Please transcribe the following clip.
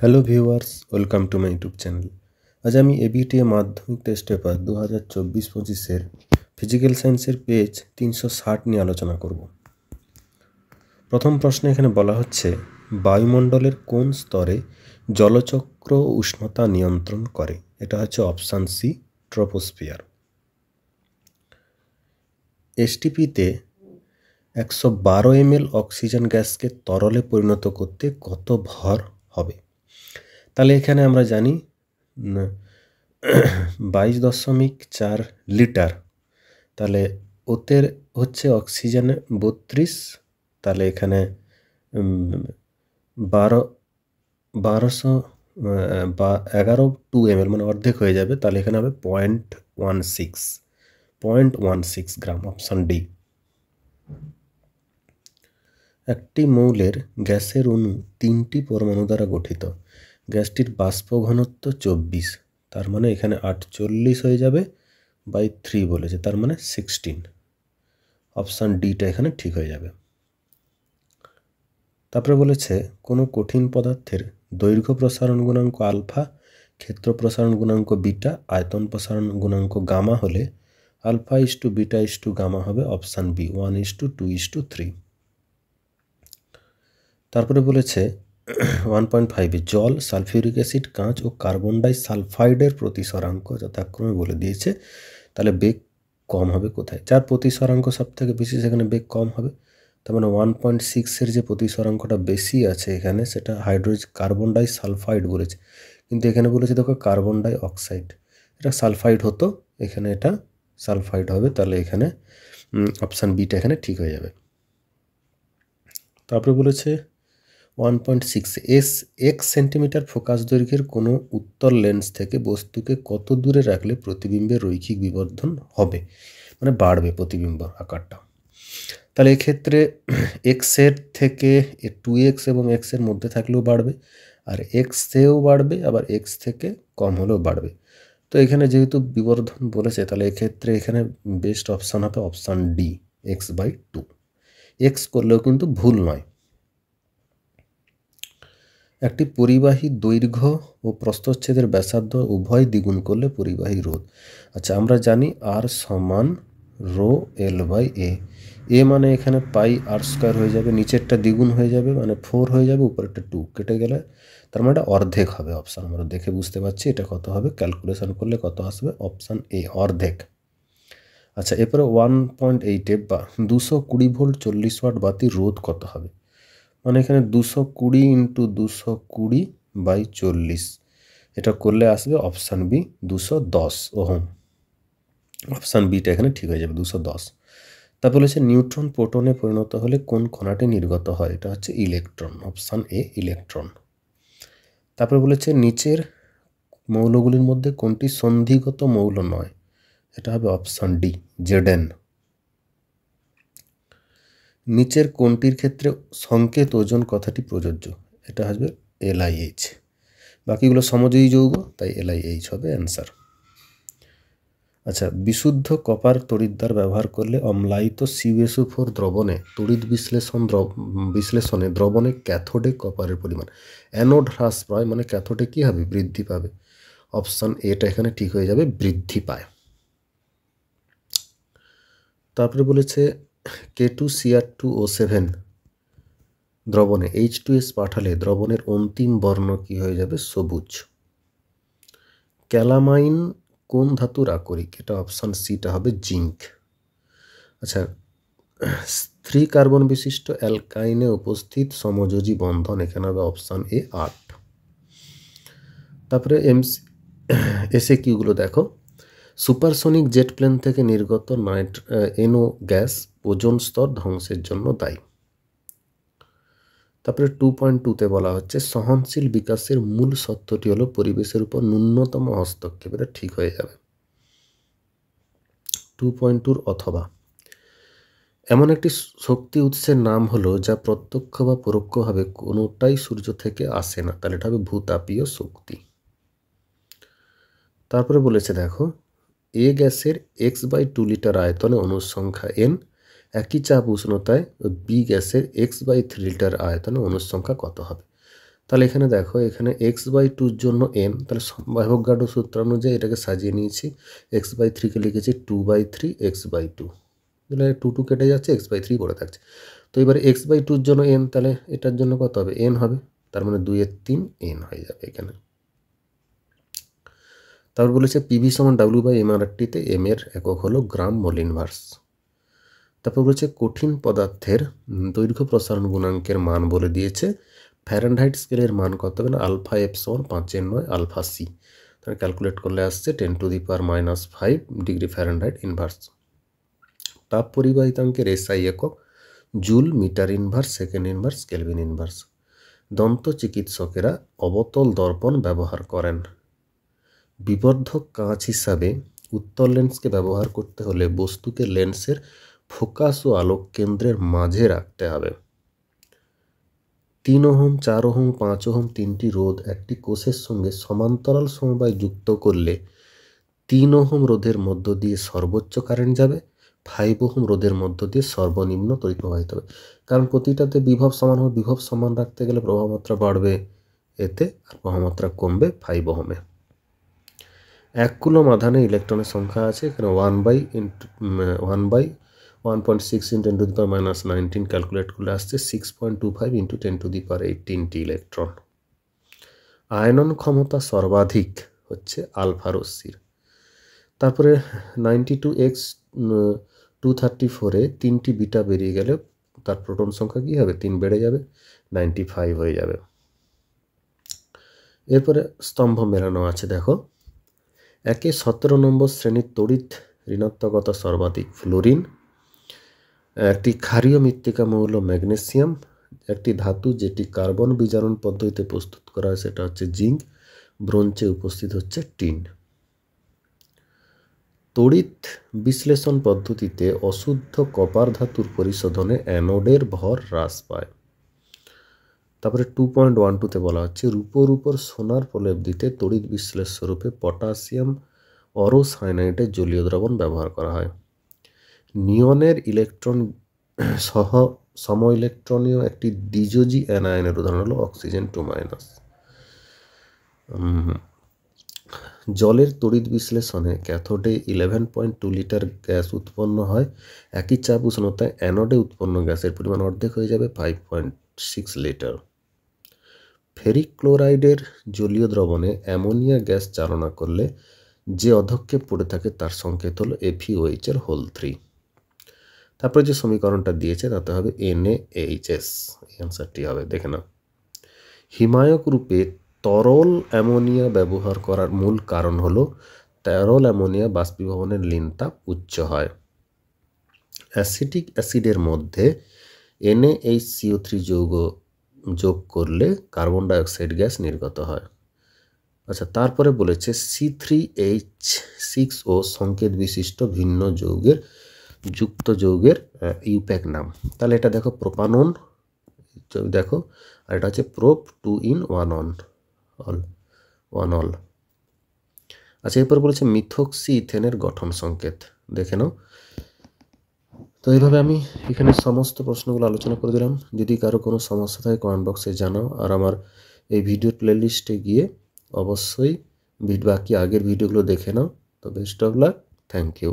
Hello viewers, welcome to my YouTube channel. আজ আমি ABTA মাধ্যমিক টেস্ট পেপার 2024-25-এর ফিজিক্যাল সায়েন্সের পেজ 360 নিয়ে আলোচনা করব। প্রথম প্রশ্নে এখানে বলা হচ্ছে, বায়ুমণ্ডলের কোন স্তরে জলচক্র উষ্ণতা নিয়ন্ত্রণ করে? এটা হচ্ছে অপশান সি, ট্রপোস্ফিয়ার। এসটিপিতে 112 ml অক্সিজেন গ্যাসকে তরলে পরিণত করতে কত ভর হবে? তাহলে এখানে আমরা জানি 22.4 লিটার। তাহলে ওতের হচ্ছে অক্সিজেনে 32, তাহলে এখানে 11 2 ml মানে অর্ধেক হয়ে যাবে। তাহলে এখানে হবে 0.16 গ্রাম, অপশান ডি। একটি মৌলের গ্যাসের অণু 3টি পরমাণু দ্বারা গঠিত। গ্যাসটির বাষ্প ঘনত্ব 24, তার মানে এখানে 48 হয়ে যাবে, বাই 3 বলেছে, তার মানে 16। অপশান ডিটা এখানে ঠিক হয়ে যাবে। তারপরে বলেছে, কোনো কঠিন পদার্থের দৈর্ঘ্য প্রসারণ গুণাঙ্ক আলফা, ক্ষেত্র প্রসারণ গুণাঙ্ক বিটা, আয়তন প্রসারণ গুণাঙ্ক গামা হলে alpha is to beta is to gamma হবে অপশান বি, 1:2:3। তারপরে বলেছে 1.5-এ জল, সালফিউরিক অ্যাসিড, কাঁচ ও কার্বন ডাই সালফাইডের প্রতিসরাঙ্ক যথাক্রমে বলে দিয়েছে। তাহলে বেগ কম হবে কোথায়? যার প্রতিসরাঙ্ক সব থেকে বেশি সেখানে বেগ কম হবে। তার মানে 1.6-এর যে প্রতিসরাঙ্কটা বেশি আছে এখানে, সেটা কার্বন ডাই সালফাইড বলেছে, কিন্তু এখানে বলেছে দেখো কার্বন ডাই অক্সাইড। এটা সালফাইড হতো, এখানে এটা সালফাইড হবে। তাহলে এখানে অপশান বিটা এখানে ঠিক হয়ে যাবে। তারপরে বলেছে 1.6, এক্স সেন্টিমিটার ফোকাস দৈর্ঘ্যের কোনো উত্তল লেন্স থেকে বস্তুকে কত দূরে রাখলে প্রতিবিম্বের রৈখিক বিবর্ধন হবে, মানে বাড়বে প্রতিবিম্ব আকারটা। তাহলে এক্ষেত্রে এক্সের থেকে 2x এবং এক্সের মধ্যে থাকলেও বাড়বে, আর এক্সেও বাড়বে, আবার এক্স থেকে কম হলেও বাড়বে। তো এখানে যেহেতু বিবর্ধন বলেছে, তাহলে এক্ষেত্রে এখানে বেস্ট অপশান হবে অপশান ডি, x/2। এক্স করলেও কিন্তু ভুল নয়। একটি পরিবাহী দৈর্ঘ্য ও প্রস্থচ্ছেদের ব্যাসার্ধ উভয় দ্বিগুণ করলে পরিবাহী রোধ। আচ্ছা, আমরা জানি আর সমান রো L/A। এ মানে এখানে পাই আর স্কোয়ার হয়ে যাবে, নিচেরটা দ্বিগুণ হয়ে যাবে মানে 4 হয়ে যাবে, উপরেরটা 2 কেটে গেলে তার মানে এটা অর্ধেক হবে। অপশান আমরা দেখে বুঝতে পারছি এটা কত হবে, ক্যালকুলেশন করলে কত আসবে, অপশান এ, অর্ধেক। আচ্ছা, এরপরে 1.8-এ বা 220 ভোল্ট 40 ওয়াট বাতির রোধ কত হবে? মানে এখানে 220 × 220/40, এটা করলে আসবে option B, 210 ohm. Option beta এখানে ঠিক হয়ে যাবে, 210। তারপর বলেছে নিউট্রন প্রোটনে পরিণত হলে কোন কণাটি নির্গত হয়? এটা হচ্ছে ইলেকট্রন, অপশান এ, ইলেকট্রন। তারপরে বলেছে নিচের মৌলগুলির মধ্যে কোনটি সন্ধিগত মৌল নয়? এটা হবে অপশান ডি, জেডেন। নিচের কোনটির ক্ষেত্রে সংকেত ওজন কথাটি প্রযোজ্য? এটা আসবে LiH। বাকিগুলো সমযোজী যৌগ, তাই LiH হবে অ্যান্সার। আচ্ছা, বিশুদ্ধ কপার তড়িৎদ্বার ব্যবহার করলে অম্লায়িত CuSO4 দ্রবণে তড়িৎ বিশ্লেষণে দ্রবণে ক্যাথোডে কপারের পরিমাণ, অ্যানোড হ্রাস পায় মানে ক্যাথোডে কী হবে, বৃদ্ধি পাবে। অপশান এটা এখানে ঠিক হয়ে যাবে, বৃদ্ধি পায়। তারপরে বলেছে K2Cr2O7 দ্রবণে H2S পাঠালে দ্রবণের অন্তিম বর্ণ কি হয়ে যাবে, সবুজ। ক্যালামাইন কোন ধাতুর আকরিক? এটা অপশান সিটা হবে, জিঙ্ক। আচ্ছা, 3 কার্বন বিশিষ্ট অ্যালকাইনে উপস্থিত সমযোজী বন্ধন, এখানে হবে অপশান এ, 8। তারপরে এসে কিউগুলো দেখো, সুপারসনিক জেট প্লেন থেকে নির্গত NO গ্যাস ওজোন স্তর ধ্বংসের জন্য দায়ী। তারপরে 2.2-তে বলা হচ্ছে সহনশীল বিকাশের মূল সত্যটি হলো পরিবেশের উপর ন্যূনতম হস্তক্ষেপ, এটা ঠিক হয়ে যাবে। 2.2 অথবা এমন একটি শক্তি উৎসের নাম হলো যা প্রত্যক্ষ বা পরোক্ষভাবে কোনোটাই সূর্য থেকে আসে না, তাহলে এটা হবে ভূতাপীয় শক্তি। তারপরে বলেছে দেখো, এ গ্যাসের x/2 লিটার আয়তনে অণুর সংখ্যা n, একই চাপ উষ্ণতায় বি গ্যাসের x/3 লিটার আয়তনে অণুর সংখ্যা কত হবে? তাহলে এখানে দেখো, এখানে x/2 জন্য n, তাহলে অ্যাভোগাড্রো সূত্র অনুযায়ী এটাকে সাজিয়ে নিয়েছি। x/3 কে লিখেছি 2/3 x/2, তাহলে 2 কেটে যাচ্ছে, x/3 পড়ে থাকছে। তো এবারে x/2 জন্য n, তাহলে এটার জন্য কত হবে, n হবে, তার মানে 2/3 n হয়ে যাবে এখানে। তারপর বলেছে পিভি সমান W/mRT-তে m এর একক হলো গ্রাম মোল ইনভার্স। তারপর বলেছে কঠিন পদার্থের দৈর্ঘ্য প্রসারণ গুণাঙ্কের মান বলে দিয়েছে। ফ্যারেনহাইট স্কেলের মান কত হবে না, আলফা f সমান 5/9 আলফা c, তাহলে ক্যালকুলেট করলে আসছে 10⁻⁻5 ডিগ্রি ফ্যারেনহাইট ইনভার্স। তাপ পরিবাহিতাঙ্কের SI একক joule, metre inverse, second inverse, kelvin inverse. দন্ত চিকিৎসকেরা অবতল দর্পণ ব্যবহার করেন। বিবর্ধক কাঁচ হিসাবে উত্তল লেন্সকে ব্যবহার করতে হলে বস্তুকে লেন্সের ফোকাস ও আলোক কেন্দ্রের মাঝে রাখতে হবে। 3 ওহম, 4 ওহম, 5 ওহম তিনটি রোধ একটি কোষের সঙ্গে সমান্তরাল সমবায় যুক্ত করলে 3 ওহম রোধের মধ্য দিয়ে সর্বোচ্চ কারেন্ট যাবে, 5 ওহম রোধের মধ্য দিয়ে সর্বনিম্ন তড়িৎ প্রবাহিত হবে। কারণ প্রতিটাতে বিভব সমান হবে, বিভব সমান রাখতে গেলে প্রবাহমাত্রা বাড়বে এতে, আর প্রবাহমাত্রা কমবে 5 ওহমে। 1 কুলম আধানে ইলেকট্রনের সংখ্যা আছে, এখানে 1/1.6 × 10⁻19 ক্যালকুলেট করলে আসছে 6.25 × 10⁸ ইলেকট্রন। আয়নন ক্ষমতা সর্বাধিক হচ্ছে আলফা রশ্মির। তারপরে 92x234-এ 3টি বিটা বেরিয়ে গেলে তার প্রোটন সংখ্যা কী হবে, 3 বেড়ে যাবে, 95 হয়ে যাবে। এরপরে স্তম্ভ মেলানো আছে, দেখো 17 নম্বর শ্রেণীর তড়িৎ ঋণাত্মকতা সর্বাধিক ফ্লোরিন, একটি ক্ষারীয় মৃত্তিকা মৌল ম্যাগনেসিয়াম, একটি ধাতু যেটি কার্বন বিজারণ পদ্ধতিতে প্রস্তুত করা হয় সেটা হচ্ছে জিঙ্ক, ব্রোঞ্জে উপস্থিত হচ্ছে টিন। তড়িৎ বিশ্লেষণ পদ্ধতিতে অশুদ্ধ কপার ধাতুর পরিশোধনে অ্যানোডের ভর হ্রাস পায়। তারপরে 2.12-তে বলা হচ্ছে রূপোর উপর সোনার প্রলেপ দিতে তড়িৎ বিশ্লেষ্য রূপে পটাশিয়াম অরোসায়ানাইডের জলীয় দ্রবণ ব্যবহার করা হয়। নিয়নের ইলেকট্রন সহ সম ইলেকট্রনীয় একটি দ্বিযোজী অ্যানায়নের উদাহরণ হলো অক্সিজেন 2-। জলের তড়িৎ বিশ্লেষণে ক্যাথোডে 11.2 লিটার গ্যাস উৎপন্ন হয়, একই চাপ উষ্ণতায় অ্যানোডে উৎপন্ন গ্যাসের পরিমাণ অর্ধেক হয়ে যাবে 5.6 লিটার। ফেরিক ক্লোরাইডের জলীয় দ্রবণে অ্যামোনিয়া গ্যাস চালনা করলে যে অধক্ষেপ পড়ে থাকে তার সংকেত হলো FeOH3। তারপরে যে সমীকরণটা দিয়েছে তাতে হবে NaHS, এই অ্যান্সারটি হবে, দেখে নাও। হিমায়ক রূপে তরল অ্যামোনিয়া ব্যবহার করার মূল কারণ হলো তরল অ্যামোনিয়া বাষ্পীভবনের লীন তাপ উচ্চ হয়। অ্যাসিটিক অ্যাসিডের মধ্যে NaHCO3 যৌগ যোগ করলে কার্বন ডাইঅক্সাইড গ্যাস নির্গত হয়। আচ্ছা, তারপরে বলেছে C3H6O সংকেত বিশিষ্ট ভিন্ন যৌগের যুক্ত যৌগের ইউপ্যাক নাম। তাহলে এটা দেখো প্রোপানন, দেখো, আর এটা হচ্ছে প্রোপ 2 in 1 অল। আচ্ছা, এরপর বলেছে মিথক্সি ইথেনের গঠন সংকেত, দেখে নাও। তো এইভাবে আমি এখানে সমস্ত প্রশ্নগুলো আলোচনা করে দিলাম। যদি কারো কোনো সমস্যা থাকে কমেন্ট বক্সে জানাও, আর আমার এই ভিডিও প্লেলিস্টে গিয়ে অবশ্যই বাকি আগের ভিডিওগুলো দেখে নাও। তো best of luck, thank you.